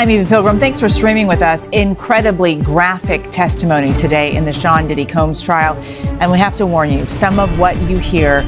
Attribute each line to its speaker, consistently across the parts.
Speaker 1: I'm Eva Pilgrim. Thanks for streaming with us. Incredibly graphic testimony today in the Sean Diddy Combs trial. And we have to warn you, some of what you hear.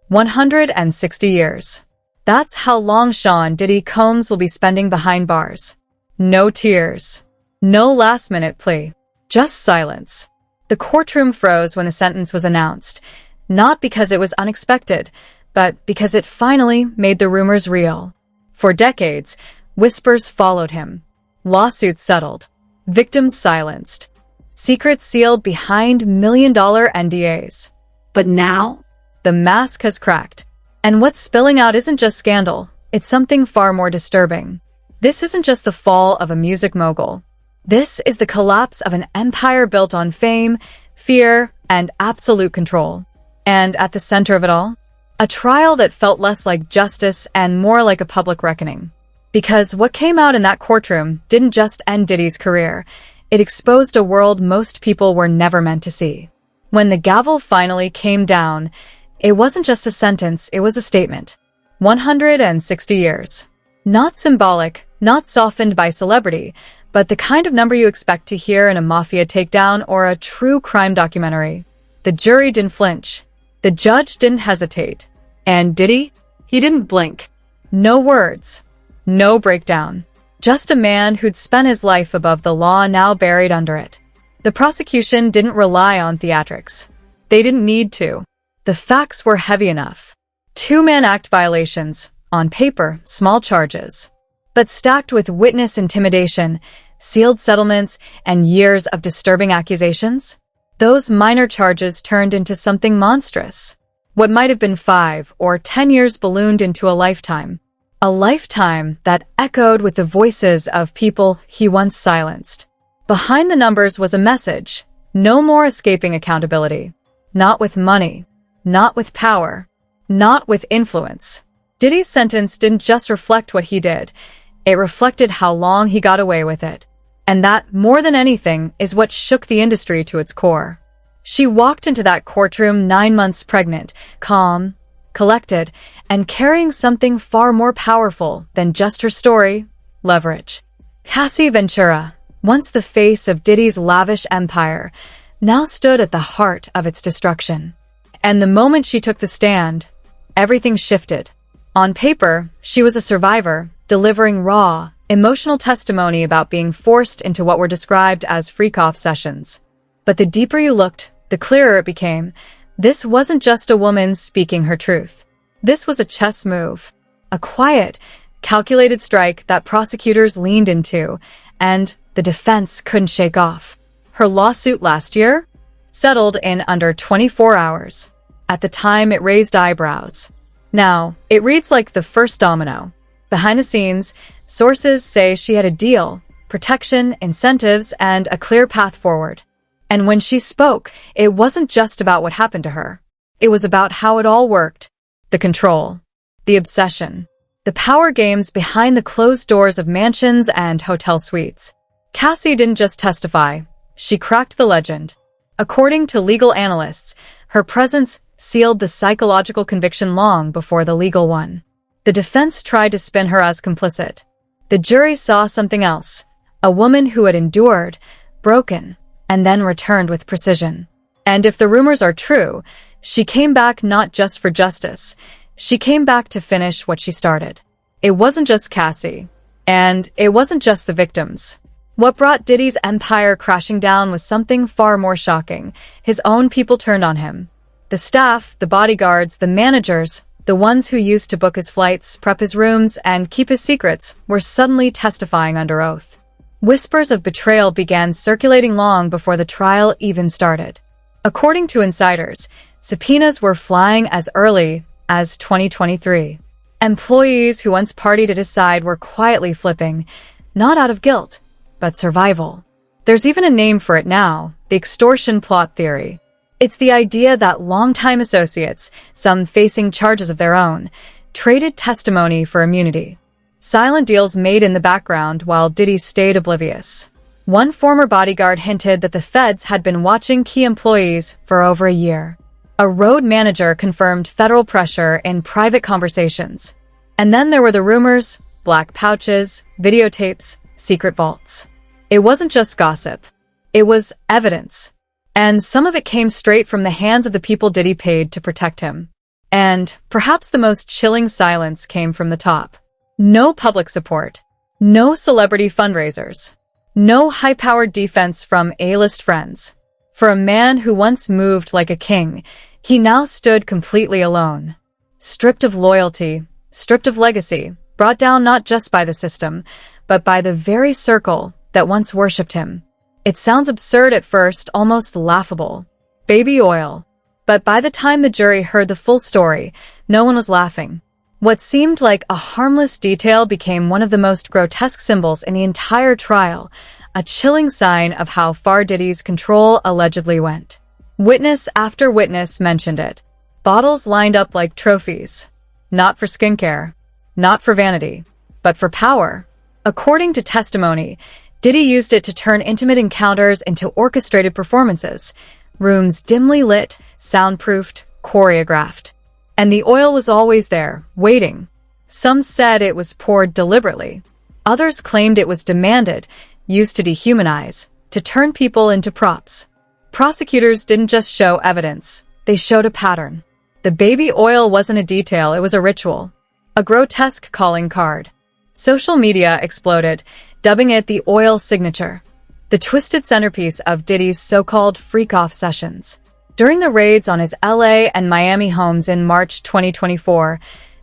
Speaker 2: 160 years. That's how long Sean Diddy Combs will be spending behind bars. No tears. No last-minute plea. Just silence. The courtroom froze when the sentence was announced. Not because it was unexpected, but because it finally made the rumors real. For decades, whispers followed him. Lawsuits settled. Victims silenced. Secrets sealed behind million-dollar NDAs. But now, the mask has cracked. And what's spilling out isn't just scandal. It's something far more disturbing. This isn't just the fall of a music mogul. This is the collapse of an empire built on fame, fear, and absolute control. And at the center of it all, a trial that felt less like justice and more like a public reckoning. Because what came out in that courtroom didn't just end Diddy's career, it exposed a world most people were never meant to see. When the gavel finally came down, it wasn't just a sentence, it was a statement. 160 years. Not symbolic, not softened by celebrity, but the kind of number you expect to hear in a mafia takedown or a true crime documentary. The jury didn't flinch. The judge didn't hesitate. And Diddy? He didn't blink. No words. No breakdown. Just a man who'd spent his life above the law, now buried under it. The prosecution didn't rely on theatrics. They didn't need to. The facts were heavy enough. 2-man act violations. On paper, small charges. But stacked with witness intimidation, sealed settlements, and years of disturbing accusations, those minor charges turned into something monstrous. What might have been 5 or 10 years ballooned into a lifetime. A lifetime that echoed with the voices of people he once silenced. Behind the numbers was a message. No more escaping accountability. Not with money. Not with power. Not with influence. Diddy's sentence didn't just reflect what he did. It reflected how long he got away with it. And that, more than anything, is what shook the industry to its core. She walked into that courtroom 9 months pregnant, calm, collected, and carrying something far more powerful than just her story: leverage. Cassie Ventura, once the face of Diddy's lavish empire, now stood at the heart of its destruction. And the moment she took the stand, everything shifted. On paper, she was a survivor, delivering raw, emotional testimony about being forced into what were described as freak-off sessions. But the deeper you looked, the clearer it became. This wasn't just a woman speaking her truth. This was a chess move. A quiet, calculated strike that prosecutors leaned into, and the defense couldn't shake off. Her lawsuit last year settled in under 24 hours. At the time, it raised eyebrows. Now, it reads like the first domino. Behind the scenes, sources say she had a deal, protection, incentives, and a clear path forward. And when she spoke, it wasn't just about what happened to her. It was about how it all worked. The control. The obsession. The power games behind the closed doors of mansions and hotel suites. Cassie didn't just testify. She cracked the legend. According to legal analysts, her presence sealed the psychological conviction long before the legal one. The defense tried to spin her as complicit. The jury saw something else. A woman who had endured, broken, and then returned with precision. And if the rumors are true, she came back not just for justice. She came back to finish what she started. It wasn't just Cassie. And it wasn't just the victims. What brought Diddy's empire crashing down was something far more shocking. His own people turned on him. The staff, the bodyguards, the managers, the ones who used to book his flights, prep his rooms, and keep his secrets, were suddenly testifying under oath. Whispers of betrayal began circulating long before the trial even started. According to insiders, subpoenas were flying as early as 2023. Employees who once partied at his side were quietly flipping, not out of guilt, but survival. There's even a name for it now: the extortion plot theory. It's the idea that longtime associates, some facing charges of their own, traded testimony for immunity. Silent deals made in the background while Diddy stayed oblivious. One former bodyguard hinted that the feds had been watching key employees for over a year. A road manager confirmed federal pressure in private conversations. And then there were the rumors, black pouches, videotapes, secret vaults. It wasn't just gossip. It was evidence. And some of it came straight from the hands of the people Diddy paid to protect him. And perhaps the most chilling silence came from the top. No public support. No celebrity fundraisers. No high-powered defense from A-list friends. For a man who once moved like a king, he now stood completely alone. Stripped of loyalty, stripped of legacy, brought down not just by the system, but by the very circle that once worshipped him. It sounds absurd at first, almost laughable. Baby oil. But by the time the jury heard the full story, no one was laughing. What seemed like a harmless detail became one of the most grotesque symbols in the entire trial, a chilling sign of how far Diddy's control allegedly went. Witness after witness mentioned it. Bottles lined up like trophies. Not for skincare, not for vanity, but for power. According to testimony, Diddy used it to turn intimate encounters into orchestrated performances, rooms dimly lit, soundproofed, choreographed. And the oil was always there, waiting. Some said it was poured deliberately. Others claimed it was demanded, used to dehumanize, to turn people into props. Prosecutors didn't just show evidence, they showed a pattern. The baby oil wasn't a detail, it was a ritual. A grotesque calling card. Social media exploded, dubbing it the oil signature, the twisted centerpiece of Diddy's so-called freak-off sessions. During the raids on his LA and Miami homes in March 2024,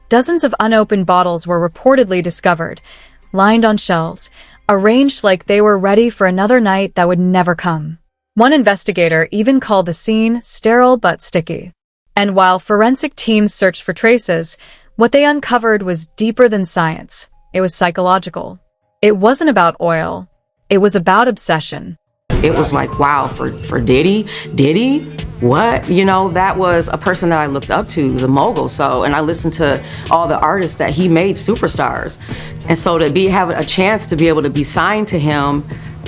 Speaker 2: dozens of unopened bottles were reportedly discovered, lined on shelves, arranged like they were ready for another night that would never come. One investigator even called the scene sterile but sticky. And while forensic teams searched for traces, what they uncovered was deeper than science. It was psychological. It wasn't about oil. It was about obsession.
Speaker 3: It was like, wow, for Diddy? What? You know, that was a person that I looked up to, the mogul. So, and I listened to all the artists that he made superstars. And so to have a chance to be able to be signed to him,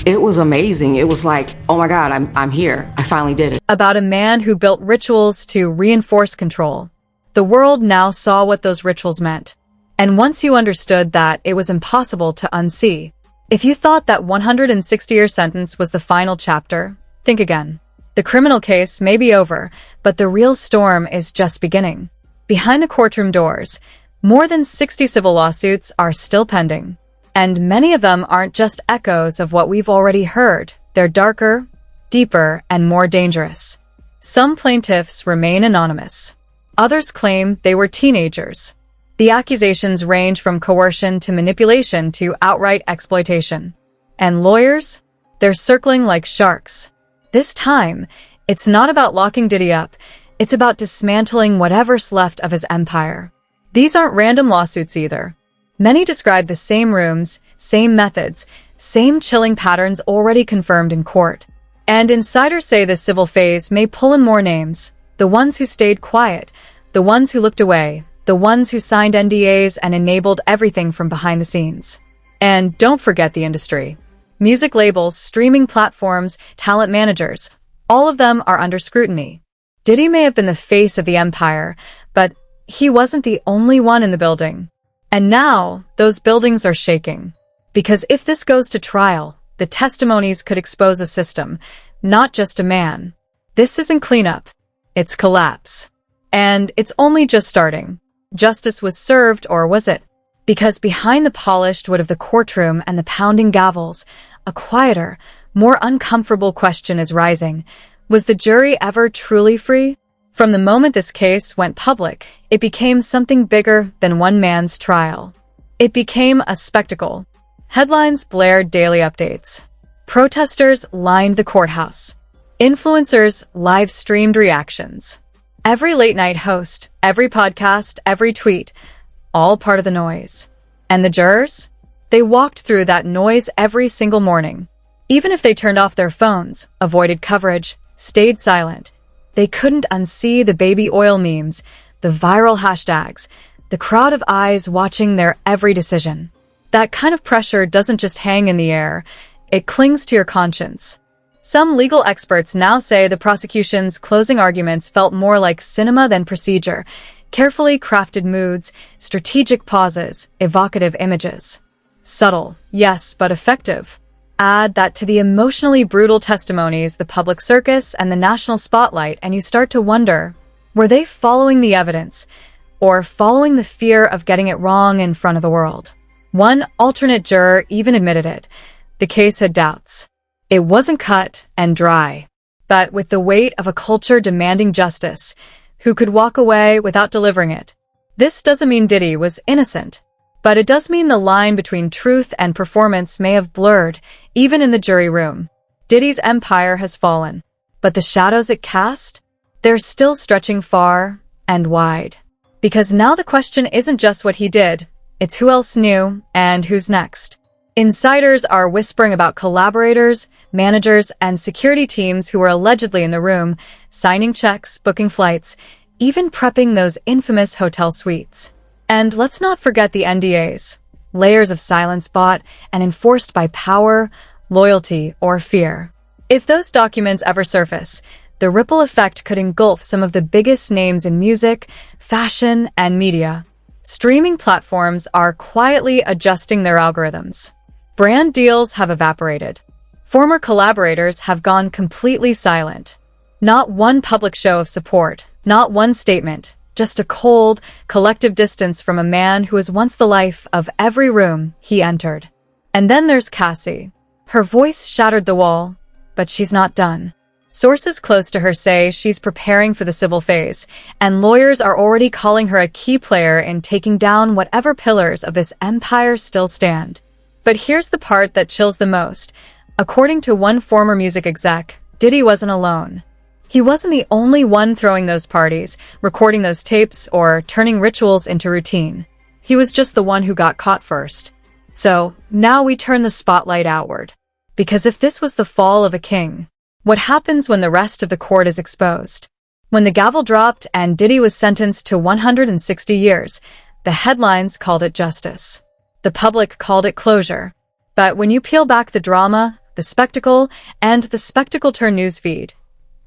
Speaker 3: it was amazing. It was like, oh my God, I'm here. I finally did it.
Speaker 2: About a man who built rituals to reinforce control. The world now saw what those rituals meant. And once you understood that, it was impossible to unsee. If you thought that 160-year sentence was the final chapter, think again. The criminal case may be over, but the real storm is just beginning. Behind the courtroom doors, more than 60 civil lawsuits are still pending. And many of them aren't just echoes of what we've already heard. They're darker, deeper, and more dangerous. Some plaintiffs remain anonymous. Others claim they were teenagers. The accusations range from coercion to manipulation to outright exploitation. And lawyers? They're circling like sharks. This time, it's not about locking Diddy up. It's about dismantling whatever's left of his empire. These aren't random lawsuits either. Many describe the same rooms, same methods, same chilling patterns already confirmed in court. And insiders say the civil phase may pull in more names. The ones who stayed quiet, the ones who looked away, the ones who signed NDAs and enabled everything from behind the scenes. And don't forget the industry. Music labels, streaming platforms, talent managers, all of them are under scrutiny. Diddy may have been the face of the empire, but he wasn't the only one in the building. And now, those buildings are shaking. Because if this goes to trial, the testimonies could expose a system, not just a man. This isn't cleanup. It's collapse. And it's only just starting. Justice was served, or was it? Because behind the polished wood of the courtroom and the pounding gavels, a quieter, more uncomfortable question is rising. Was the jury ever truly free? From the moment this case went public, it became something bigger than one man's trial. It became a spectacle. Headlines blared daily updates. Protesters lined the courthouse. Influencers live-streamed reactions. Every late-night host, every podcast, every tweet, all part of the noise. And the jurors? They walked through that noise every single morning. Even if they turned off their phones, avoided coverage, stayed silent, they couldn't unsee the baby oil memes, the viral hashtags, the crowd of eyes watching their every decision. That kind of pressure doesn't just hang in the air, it clings to your conscience. Some legal experts now say the prosecution's closing arguments felt more like cinema than procedure, carefully crafted moods, strategic pauses, evocative images. Subtle, yes, but effective. Add that to the emotionally brutal testimonies, the public circus, and the national spotlight, and you start to wonder, were they following the evidence or following the fear of getting it wrong in front of the world? One alternate juror even admitted it. The case had doubts. It wasn't cut and dry, but with the weight of a culture demanding justice, who could walk away without delivering it. This doesn't mean Diddy was innocent, but it does mean the line between truth and performance may have blurred, even in the jury room. Diddy's empire has fallen, but the shadows it cast? They're still stretching far and wide. Because now the question isn't just what he did, it's who else knew and who's next. Insiders are whispering about collaborators, managers, and security teams who were allegedly in the room, signing checks, booking flights, even prepping those infamous hotel suites. And let's not forget the NDAs, layers of silence bought and enforced by power, loyalty, or fear. If those documents ever surface, the ripple effect could engulf some of the biggest names in music, fashion, and media. Streaming platforms are quietly adjusting their algorithms. Brand deals have evaporated. Former collaborators have gone completely silent. Not one public show of support, not one statement, just a cold, collective distance from a man who was once the life of every room he entered. And then there's Cassie. Her voice shattered the wall, but she's not done. Sources close to her say she's preparing for the civil phase, and lawyers are already calling her a key player in taking down whatever pillars of this empire still stand. But here's the part that chills the most. According to one former music exec, Diddy wasn't alone. He wasn't the only one throwing those parties, recording those tapes, or turning rituals into routine. He was just the one who got caught first. So, now we turn the spotlight outward. Because if this was the fall of a king, what happens when the rest of the court is exposed? When the gavel dropped and Diddy was sentenced to 160 years, the headlines called it justice. The public called it closure. But when you peel back the drama, the spectacle, and the spectacle-turned newsfeed,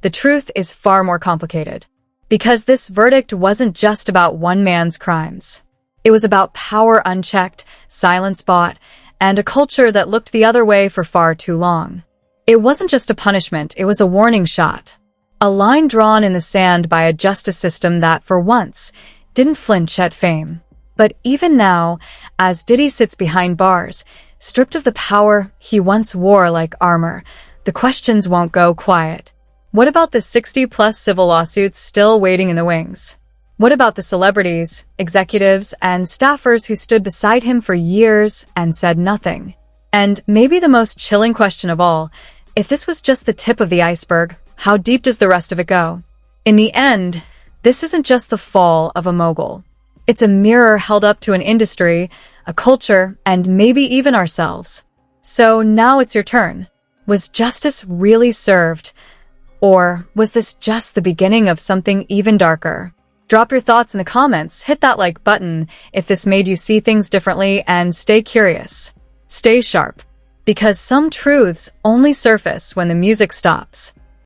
Speaker 2: the truth is far more complicated. Because this verdict wasn't just about one man's crimes. It was about power unchecked, silence bought, and a culture that looked the other way for far too long. It wasn't just a punishment, it was a warning shot. A line drawn in the sand by a justice system that, for once, didn't flinch at fame. But even now, as Diddy sits behind bars, stripped of the power he once wore like armor, the questions won't go quiet. What about the 60-plus civil lawsuits still waiting in the wings? What about the celebrities, executives, and staffers who stood beside him for years and said nothing? And maybe the most chilling question of all, if this was just the tip of the iceberg, how deep does the rest of it go? In the end, this isn't just the fall of a mogul. It's a mirror held up to an industry, a culture, and maybe even ourselves. So now it's your turn. Was justice really served? Or was this just the beginning of something even darker? Drop your thoughts in the comments, hit that like button if this made you see things differently, and stay curious. Stay sharp. Because some truths only surface when the music stops.